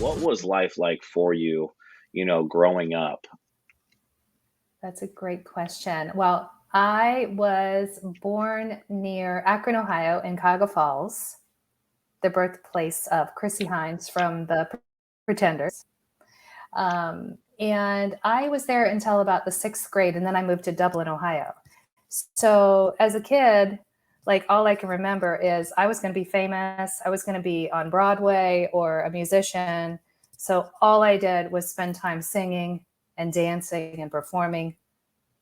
what was life like for you, growing up? That's a great question. Well, I was born near Akron, Ohio, in Cuyahoga Falls, the birthplace of Chrissy Hines from the Pretenders. And I was there until about the sixth grade, and then I moved to Dublin, Ohio. So as a kid, like all I can remember is I was going to be famous. I was going to be on Broadway or a musician. So all I did was spend time singing and dancing and performing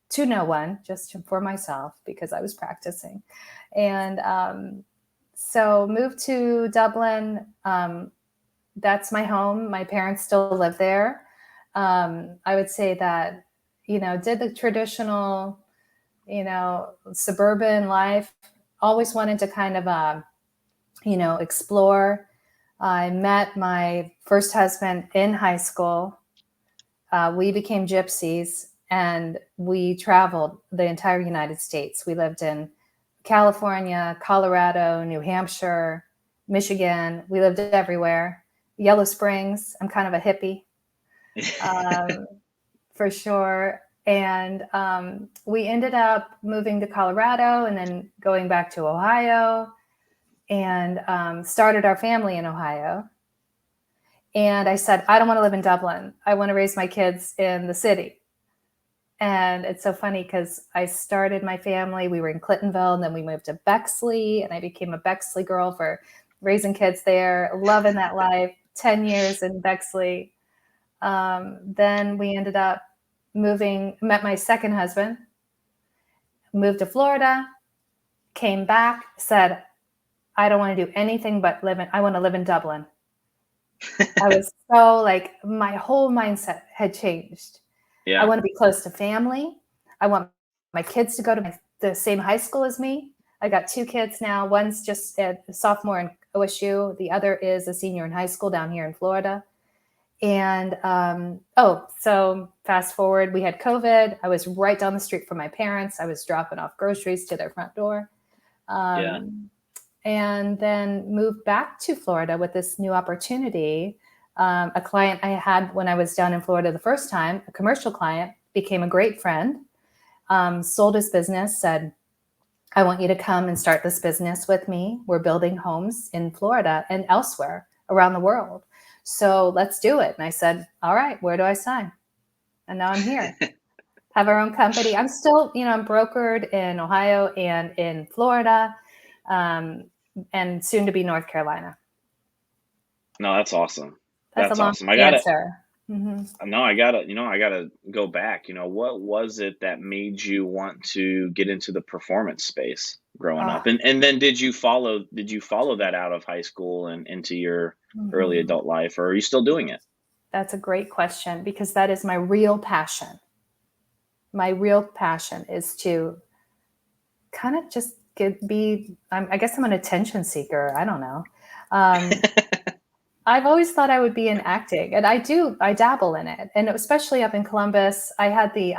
to no one, just for myself because I was practicing. And so moved to Dublin. That's my home. My parents still live there. I would say that, did the traditional, suburban life, always wanted to kind of, explore. I met my first husband in high school. We became gypsies and we traveled the entire United States. We lived in California, Colorado, New Hampshire, Michigan. We lived everywhere. Yellow Springs. I'm kind of a hippie, um, for sure. And we ended up moving to Colorado and then going back to Ohio and started our family in Ohio. And I said, I don't want to live in Dublin. I want to raise my kids in the city. And it's so funny because I started my family. We were in Clintonville, and then we moved to Bexley, and I became a Bexley girl for raising kids there, loving that life. 10 years in Bexley. Then we ended up moving, met my second husband, moved to Florida, came back, said, I don't want to do anything but I want to live in Dublin. I was so like, my whole mindset had changed. I Yeah. want to be close to family. I want my kids to go to the same high school as me. I got two kids now. One's just a sophomore in OSU. The other is a senior in high school down here in Florida. And so fast forward, we had COVID. I was right down the street from my parents. I was dropping off groceries to their front door. Yeah. And then moved back to Florida with this new opportunity. A client I had when I was down in Florida the first time, a commercial client, became a great friend, sold his business, said, I want you to come and start this business with me. We're building homes in Florida and elsewhere around the world. So let's do it. And I said, all right, where do I sign? And now I'm here. Have our own company. I'm still, I'm brokered in Ohio and in Florida, and soon to be North Carolina. No, that's awesome. That's a That's long awesome. I gotta answer. Mm-hmm. no, I gotta go back. What was it that made you want to get into the performance space growing Oh, up? And then did you follow that out of high school and into your early mm-hmm. adult life, or are you still doing it? That's a great question because that is my real passion. My real passion is to kind of just I guess I'm an attention seeker. I don't know. Um, I've always thought I would be in acting, and I dabble in it. And especially up in Columbus, I had the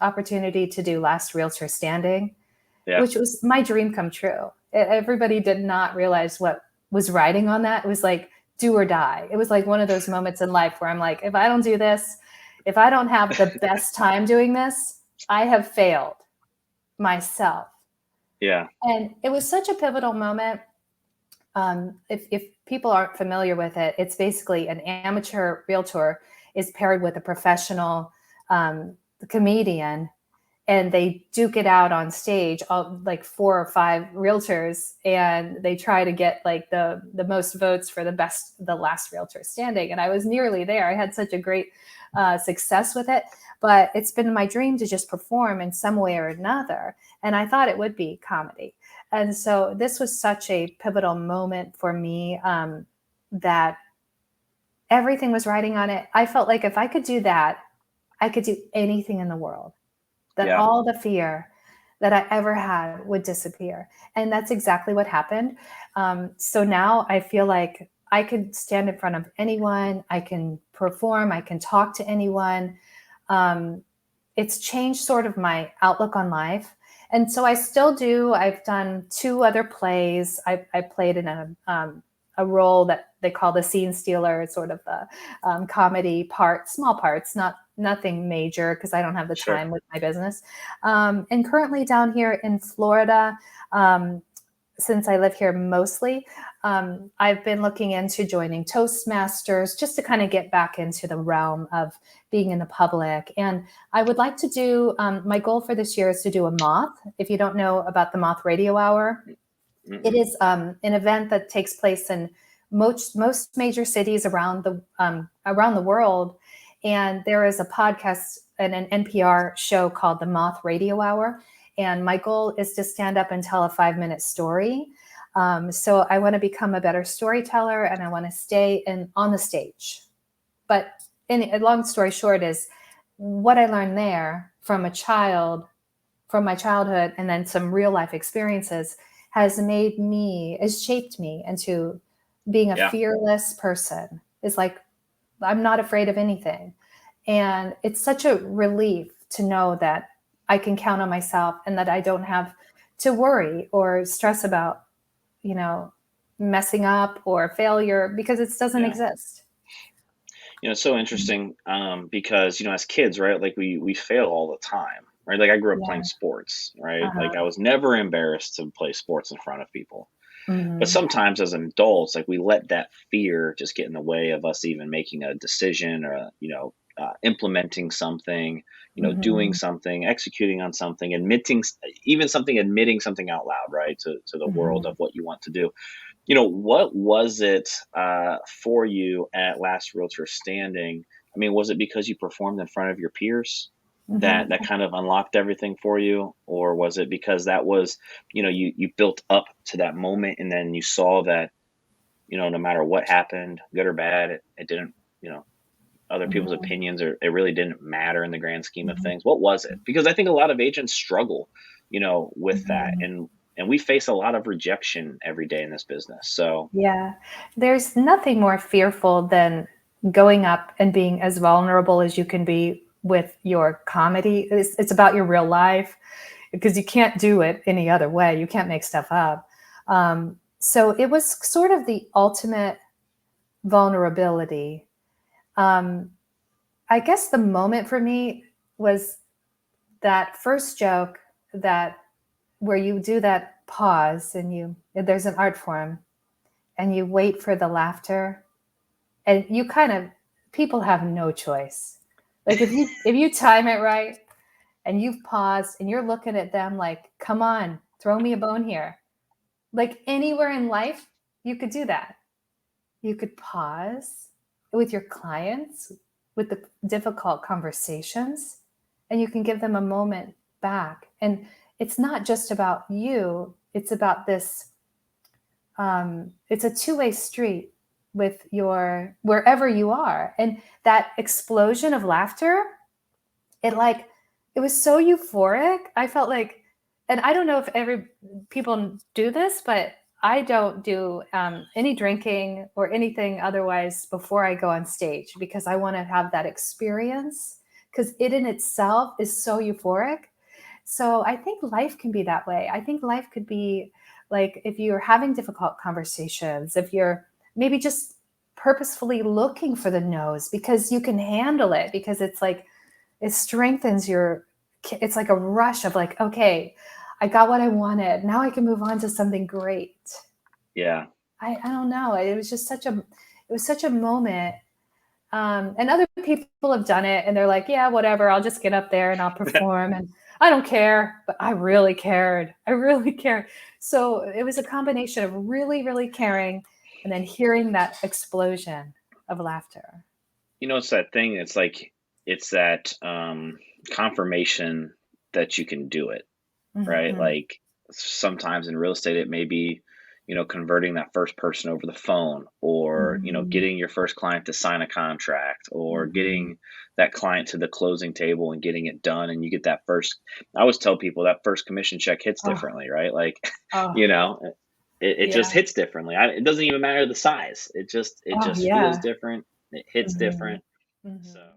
opportunity to do Last Realtor Standing, Yeah. which was my dream come true. Everybody did not realize what was riding on that. It was like do or die. It was like one of those moments in life where I'm like, if I don't do this, if I don't have the best time doing this, I have failed myself. Yeah. And it was such a pivotal moment. If people aren't familiar with it, it's basically an amateur realtor is paired with a professional comedian, and they duke it out on stage, all like 4 or 5 realtors, and they try to get like the most votes for the last realtor standing. And I was nearly there. I had such a great success with it, but it's been my dream to just perform in some way or another. And I thought it would be comedy. And so this was such a pivotal moment for me, that everything was riding on it. I felt like if I could do that, I could do anything in the world, that Yeah. all the fear that I ever had would disappear. And that's exactly what happened. So now I feel like I could stand in front of anyone, I can perform, I can talk to anyone. It's changed sort of my outlook on life. And so I still do. I've done 2 other plays. I played in a role that they call the scene stealer. It's sort of the comedy part, small parts, nothing major because I don't have the Sure. time with my business. And currently down here in Florida, since I live here mostly, I've been looking into joining Toastmasters just to kind of get back into the realm of being in the public. And I would like to do, my goal for this year is to do a moth. If you don't know about the Moth Radio Hour, it Mm-mm. is an event that takes place in most major cities around the world. And there is a podcast and an NPR show called the Moth Radio Hour. And my goal is to stand up and tell a 5-minute story. So I want to become a better storyteller, and I want to stay on the stage. But a long story short is what I learned there from my childhood, and then some real life experiences has shaped me into being a Yeah. fearless person. It's like, I'm not afraid of anything. And it's such a relief to know that I can count on myself and that I don't have to worry or stress about, you know, messing up or failure because it doesn't Yeah. exist. It's so interesting, because, as kids, right, like we fail all the time, right? Like I grew up playing Yeah. sports, right? Like I Uh-huh. was never embarrassed to play sports in front of people. But Hmm. sometimes as adults, like we let that fear just get in the way of us even making a decision or, implementing something, doing Hmm. something, executing on something, admitting something out loud, right? To the world Hmm. of what you want to do. What was it for you at Last Realtor Standing? I mean, was it because you performed in front of your peers that Hmm. kind of unlocked everything for you, or was it because that was, you built up to that moment and then you saw that, no matter what happened, good or bad, it didn't, you know, other people's Hmm. opinions, or it really didn't matter in the grand scheme of Hmm. things. What was it? Because I think a lot of agents struggle, with that, Hmm. and we face a lot of rejection every day in this business. So Yeah. There's nothing more fearful than going up and being as vulnerable as you can be with your comedy. It's about your real life because you can't do it any other way. You can't make stuff up. So it was sort of the ultimate vulnerability. Um, I guess the moment for me was that first joke that where you do that pause and there's an art form and you wait for the laughter and you kind of people have no choice. Like if you time it right and you've paused and you're looking at them like, come on, throw me a bone here. Like anywhere in life, you could do that. You could pause with your clients, with the difficult conversations, and you can give them a moment back. And it's not just about you, it's about this, it's a two-way street with your wherever you are. And that explosion of laughter, it like it was so euphoric. I felt like, and I don't know if every people do this, but I don't do any drinking or anything otherwise before I go on stage because I want to have that experience because it in itself is so euphoric. So I think life can be that way. I think life could be like if you're having difficult conversations, if you're maybe just purposefully looking for the no's because you can handle it because it's like it strengthens it's like a rush of like, okay, I got what I wanted. Now I can move on to something great. yeah. I don't know. It was such a moment. And other people have done it and they're like, yeah, whatever. I'll just get up there and I'll perform and I don't care. But I really cared. I really cared. So it was a combination of really, really caring and then hearing that explosion of laughter. It's that thing. It's like it's that confirmation that you can do it, right? Hmm. Like sometimes in real estate, it may be, converting that first person over the phone, or, Hmm. getting your first client to sign a contract, or Hmm. getting that client to the closing table and getting it done. And you get that first, I always tell people that first commission check hits Oh, differently, right? Like, oh, you know, it just yeah. hits differently. It doesn't even matter the size. It Oh, just feels yeah. different. It hits Mhm. different. So. Mhm.